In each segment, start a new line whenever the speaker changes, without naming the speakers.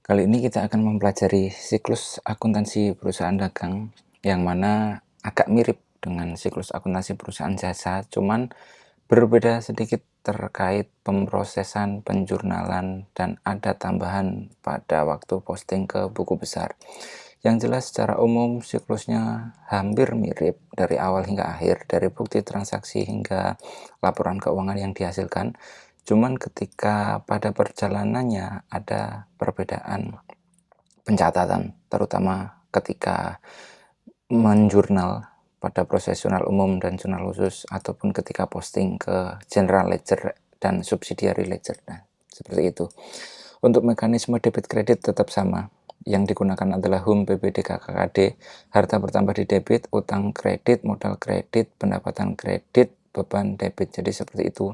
Kali ini kita akan mempelajari siklus akuntansi perusahaan dagang yang mana agak mirip dengan siklus akuntansi perusahaan jasa, cuman berbeda sedikit terkait pemrosesan, penjurnalan, dan ada tambahan pada waktu posting ke buku besar. Yang jelas secara umum siklusnya hampir mirip dari awal hingga akhir, dari bukti transaksi hingga laporan keuangan yang dihasilkan. Cuman ketika pada perjalanannya ada perbedaan pencatatan, terutama ketika menjurnal pada proses jurnal umum dan jurnal khusus, ataupun ketika posting ke general ledger dan subsidiary ledger. Nah, seperti itu. Untuk mekanisme debit kredit tetap sama. Yang digunakan adalah HUM, PBD, KKKD, harta bertambah di debit, utang kredit, modal kredit, pendapatan kredit, beban debit. Jadi seperti itu.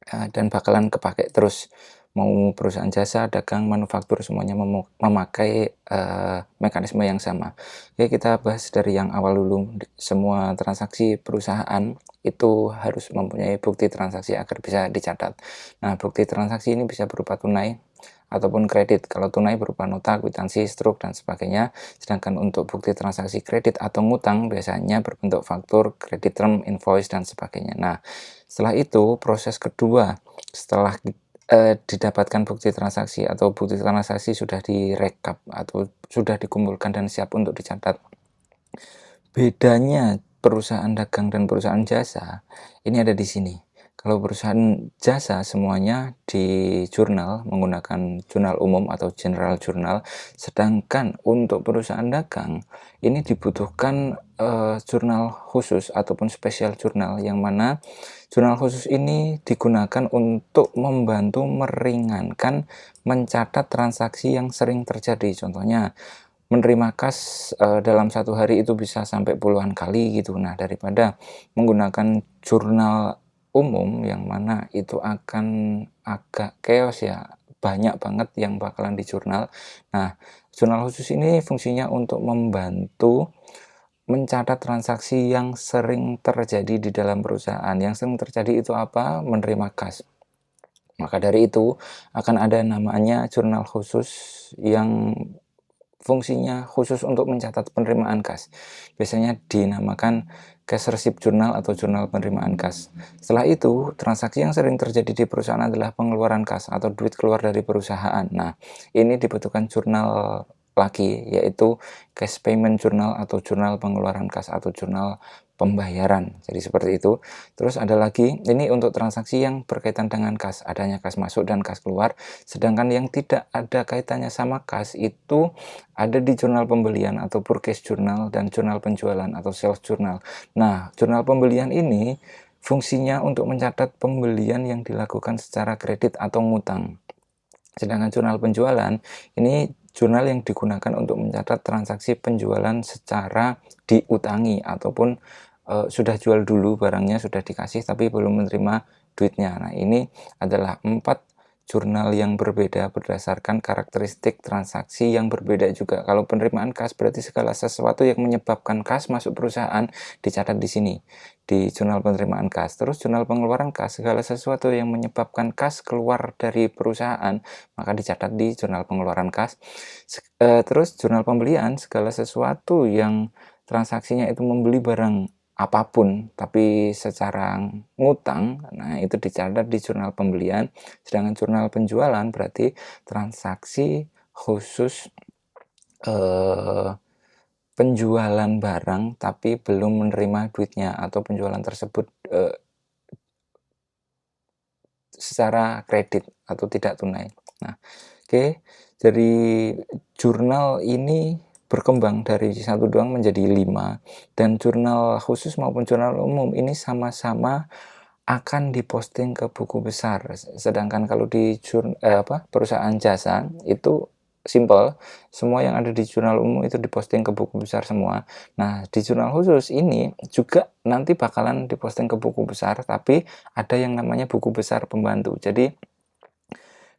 Dan bakalan kepake terus, mau perusahaan jasa, dagang, manufaktur, semuanya memakai mekanisme yang sama. Oke, kita bahas dari yang awal dulu. Semua transaksi perusahaan itu harus mempunyai bukti transaksi agar bisa dicatat. Nah, bukti transaksi ini bisa berupa tunai ataupun kredit. Kalau tunai berupa nota, kwitansi, struk, dan sebagainya. Sedangkan untuk bukti transaksi kredit atau ngutang biasanya berbentuk faktur, kredit term, invoice, dan sebagainya. Nah, setelah itu proses kedua, setelah didapatkan bukti transaksi atau bukti transaksi sudah direkap atau sudah dikumpulkan dan siap untuk dicatat. Bedanya perusahaan dagang dan perusahaan jasa ini ada di sini. Kalau perusahaan jasa semuanya di jurnal menggunakan jurnal umum atau general journal, sedangkan untuk perusahaan dagang ini dibutuhkan jurnal khusus ataupun special journal, yang mana jurnal khusus ini digunakan untuk membantu meringankan mencatat transaksi yang sering terjadi. Contohnya menerima kas dalam satu hari itu bisa sampai puluhan kali gitu. Nah, daripada menggunakan jurnal umum yang mana itu akan agak chaos ya, banyak banget yang bakalan di jurnal. Nah, jurnal khusus ini fungsinya untuk membantu mencatat transaksi yang sering terjadi di dalam perusahaan. Yang sering terjadi itu apa? Menerima kas. Maka dari itu akan ada namanya jurnal khusus yang fungsinya khusus untuk mencatat penerimaan kas. Biasanya dinamakan cash receipt journal atau jurnal penerimaan kas. Setelah itu, transaksi yang sering terjadi di perusahaan adalah pengeluaran kas atau duit keluar dari perusahaan. Nah, ini dibutuhkan jurnal lagi, yaitu cash payment journal atau jurnal pengeluaran kas atau jurnal pembayaran. Jadi seperti itu. Terus ada lagi, ini untuk transaksi yang berkaitan dengan kas, adanya kas masuk dan kas keluar. Sedangkan yang tidak ada kaitannya sama kas itu ada di jurnal pembelian atau purchase journal dan jurnal penjualan atau sales journal. Nah, jurnal pembelian ini fungsinya untuk mencatat pembelian yang dilakukan secara kredit atau ngutang. Sedangkan jurnal penjualan ini jurnal yang digunakan untuk mencatat transaksi penjualan secara diutangi ataupun sudah jual dulu barangnya, sudah dikasih tapi belum menerima duitnya. Nah, ini adalah 4 jurnal yang berbeda berdasarkan karakteristik transaksi yang berbeda juga. Kalau penerimaan kas berarti segala sesuatu yang menyebabkan kas masuk perusahaan dicatat di sini, di jurnal penerimaan kas. Terus jurnal pengeluaran kas, segala sesuatu yang menyebabkan kas keluar dari perusahaan maka dicatat di jurnal pengeluaran kas. Terus jurnal pembelian, segala sesuatu yang transaksinya itu membeli barang apapun tapi secara ngutang, nah itu dicatat di jurnal pembelian. Sedangkan jurnal penjualan berarti transaksi khusus penjualan barang tapi belum menerima duitnya atau penjualan tersebut secara kredit atau tidak tunai. Nah, oke, dari jurnal ini berkembang dari 1 doang menjadi 5, dan jurnal khusus maupun jurnal umum ini sama-sama akan diposting ke buku besar. Sedangkan kalau di perusahaan jasa itu simple, semua yang ada di jurnal umum itu diposting ke buku besar semua. Nah, di jurnal khusus ini juga nanti bakalan diposting ke buku besar, tapi ada yang namanya buku besar pembantu. Jadi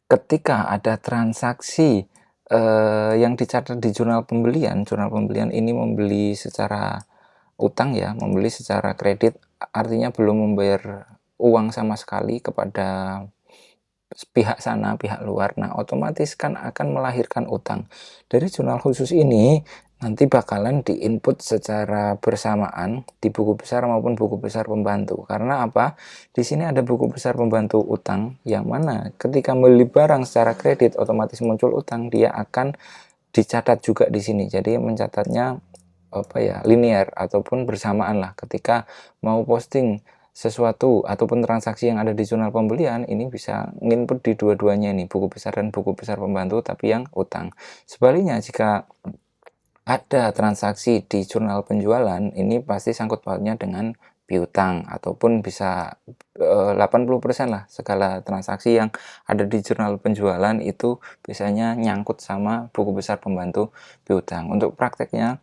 ketika ada transaksi yang dicatat di jurnal pembelian ini membeli secara utang ya, membeli secara kredit, artinya belum membayar uang sama sekali kepada pihak sana, pihak luar. Nah, otomatis kan akan melahirkan utang. Dari jurnal khusus ini nanti bakalan diinput secara bersamaan di buku besar maupun buku besar pembantu. Karena apa? Di sini ada buku besar pembantu utang yang mana ketika beli barang secara kredit otomatis muncul utang, dia akan dicatat juga di sini. Jadi mencatatnya apa ya, linear ataupun bersamaan lah. Ketika mau posting sesuatu ataupun transaksi yang ada di jurnal pembelian, ini bisa nginput di dua-duanya nih, buku besar dan buku besar pembantu tapi yang utang. Sebaliknya jika ada transaksi di jurnal penjualan, ini pasti sangkut pautnya dengan piutang ataupun bisa 80% lah segala transaksi yang ada di jurnal penjualan itu biasanya nyangkut sama buku besar pembantu piutang. Untuk prakteknya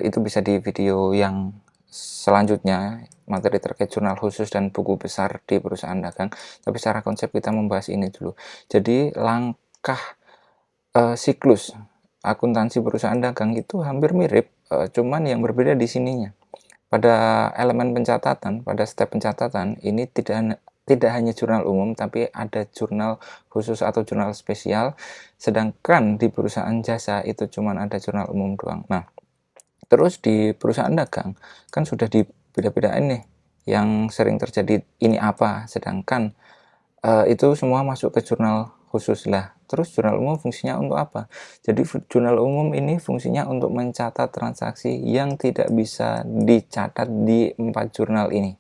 itu bisa di video yang selanjutnya, materi terkait jurnal khusus dan buku besar di perusahaan dagang, tapi secara konsep kita membahas ini dulu. Jadi langkah siklus akuntansi perusahaan dagang itu hampir mirip, cuman yang berbeda di sininya. Pada elemen pencatatan, pada step pencatatan, ini tidak hanya jurnal umum, tapi ada jurnal khusus atau jurnal spesial, sedangkan di perusahaan jasa itu cuma ada jurnal umum doang. Nah, terus di perusahaan dagang, kan sudah dibeda-bedain nih, yang sering terjadi ini apa, sedangkan itu semua masuk ke jurnal khusus lah. Terus jurnal umum fungsinya untuk apa? Jadi jurnal umum ini fungsinya untuk mencatat transaksi yang tidak bisa dicatat di 4 jurnal ini.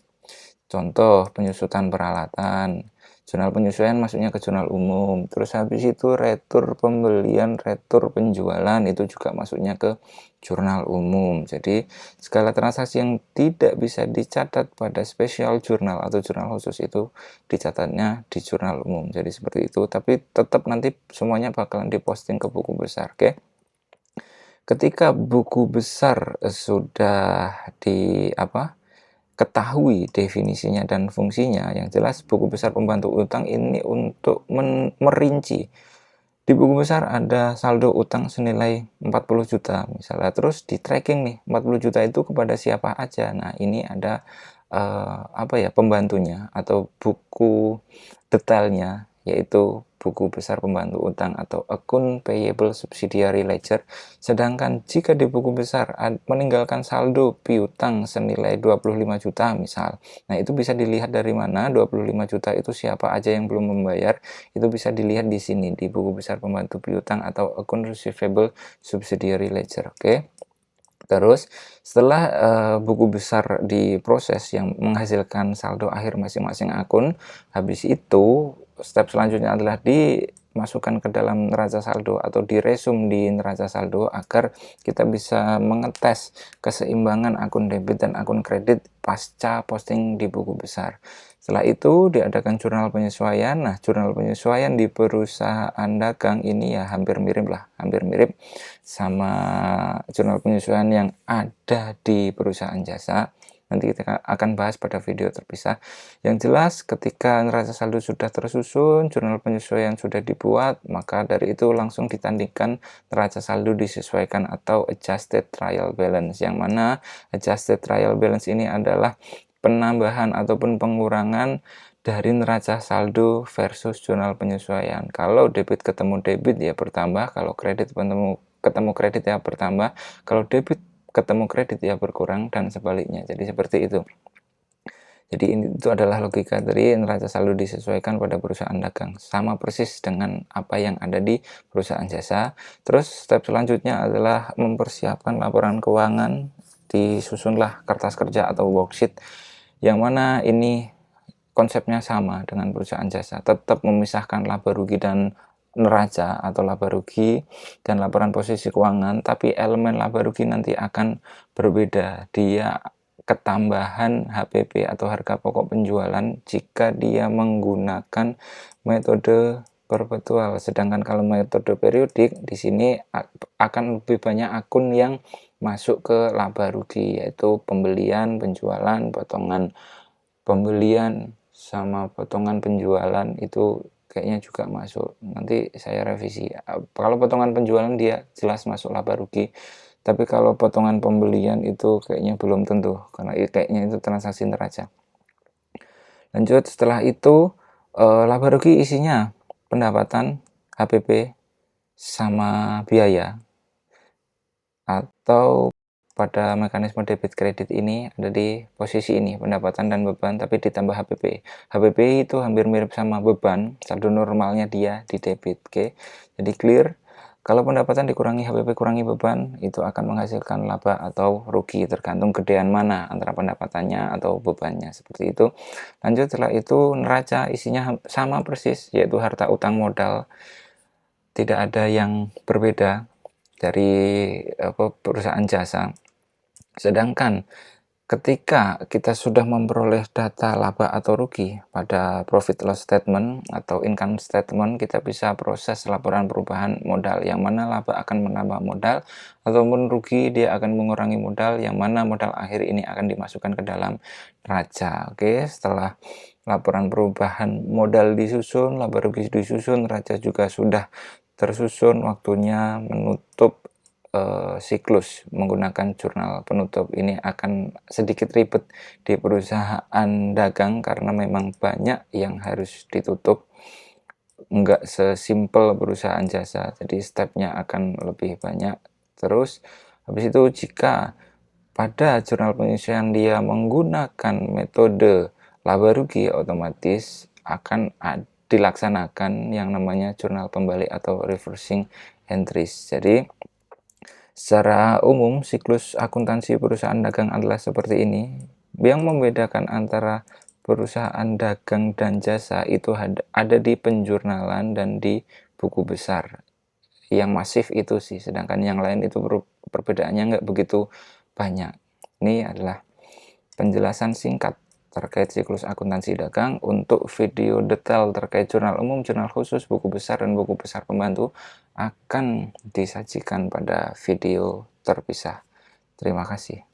Contoh penyusutan peralatan, jurnal penyesuaian masuknya ke jurnal umum. Terus habis itu retur pembelian, retur penjualan itu juga masuknya ke jurnal umum. Jadi segala transaksi yang tidak bisa dicatat pada spesial jurnal atau jurnal khusus itu dicatatnya di jurnal umum. Jadi seperti itu, tapi tetap nanti semuanya bakalan diposting ke buku besar, oke? Ketika buku besar sudah ketahui definisinya dan fungsinya, yang jelas buku besar pembantu utang ini untuk merinci. Di buku besar ada saldo utang senilai 40 juta misalnya, terus di tracking nih 40 juta itu kepada siapa aja. Nah, ini ada pembantunya atau buku detailnya, yaitu buku besar pembantu utang atau Account Payable Subsidiary Ledger. Sedangkan jika di buku besar meninggalkan saldo piutang senilai 25 juta misal, nah itu bisa dilihat dari mana 25 juta itu siapa aja yang belum membayar, itu bisa dilihat di sini di buku besar pembantu piutang atau Account Receivable Subsidiary Ledger, oke? Terus setelah buku besar diproses yang menghasilkan saldo akhir masing-masing akun, habis itu step selanjutnya adalah dimasukkan ke dalam neraca saldo atau diresum di neraca saldo agar kita bisa mengetes keseimbangan akun debit dan akun kredit pasca posting di buku besar. Setelah itu diadakan jurnal penyesuaian. Nah, jurnal penyesuaian di perusahaan dagang ini ya hampir mirip sama jurnal penyesuaian yang ada di perusahaan jasa. Nanti kita akan bahas pada video terpisah. Yang jelas ketika neraca saldo sudah tersusun, jurnal penyesuaian sudah dibuat, maka dari itu langsung ditandingkan neraca saldo disesuaikan atau adjusted trial balance. Yang mana adjusted trial balance ini adalah penambahan ataupun pengurangan dari neraca saldo versus jurnal penyesuaian. Kalau debit ketemu debit ya bertambah, kalau kredit ketemu kredit ya bertambah, kalau debit ketemu kredit ya berkurang, dan sebaliknya. Jadi seperti itu. Jadi itu adalah logika dari neraca saldo disesuaikan pada perusahaan dagang. Sama persis dengan apa yang ada di perusahaan jasa. Terus step selanjutnya adalah mempersiapkan laporan keuangan. Disusunlah kertas kerja atau worksheet, yang mana ini konsepnya sama dengan perusahaan jasa. Tetap memisahkan laba rugi dan neraca atau laba rugi dan laporan posisi keuangan, tapi elemen laba rugi nanti akan berbeda. Dia ketambahan HPP atau harga pokok penjualan jika dia menggunakan metode perpetual. Sedangkan kalau metode periodik, di sini akan lebih banyak akun yang masuk ke laba rugi, yaitu pembelian, penjualan, potongan pembelian sama potongan penjualan itu kayaknya juga masuk. Nanti saya revisi. Kalau potongan penjualan dia jelas masuk laba rugi. Tapi kalau potongan pembelian itu kayaknya belum tentu, karena kayaknya itu transaksi neraca. Lanjut, setelah itu laba rugi isinya pendapatan, HPP, sama biaya, atau pada mekanisme debit kredit ini ada di posisi ini, pendapatan dan beban, tapi ditambah HPP. HPP itu hampir mirip sama beban, saldo normalnya dia di debit. Oke, jadi clear. Kalau pendapatan dikurangi HPP kurangi beban, itu akan menghasilkan laba atau rugi, tergantung gedean mana antara pendapatannya atau bebannya, seperti itu. Lanjut, setelah itu neraca isinya sama persis, yaitu harta utang modal. Tidak ada yang berbeda dari perusahaan jasa. Sedangkan ketika kita sudah memperoleh data laba atau rugi pada profit loss statement atau income statement, kita bisa proses laporan perubahan modal, yang mana laba akan menambah modal ataupun rugi dia akan mengurangi modal, yang mana modal akhir ini akan dimasukkan ke dalam neraca. Oke, setelah laporan perubahan modal disusun, laba rugi disusun, neraca juga sudah tersusun, waktunya menutup siklus menggunakan jurnal penutup. Ini akan sedikit ribet di perusahaan dagang karena memang banyak yang harus ditutup, enggak sesimpel perusahaan jasa, jadi stepnya akan lebih banyak. Terus habis itu, jika pada jurnal penyusunan dia menggunakan metode laba rugi, otomatis akan dilaksanakan yang namanya jurnal pembalik atau reversing entries. Jadi secara umum, siklus akuntansi perusahaan dagang adalah seperti ini. Yang membedakan antara perusahaan dagang dan jasa itu ada di penjurnalan dan di buku besar. Yang masif itu sih, sedangkan yang lain itu perbedaannya nggak begitu banyak. Ini adalah penjelasan singkat terkait siklus akuntansi dagang. Untuk video detail terkait jurnal umum, jurnal khusus, buku besar, dan buku besar pembantu akan disajikan pada video terpisah. Terima kasih.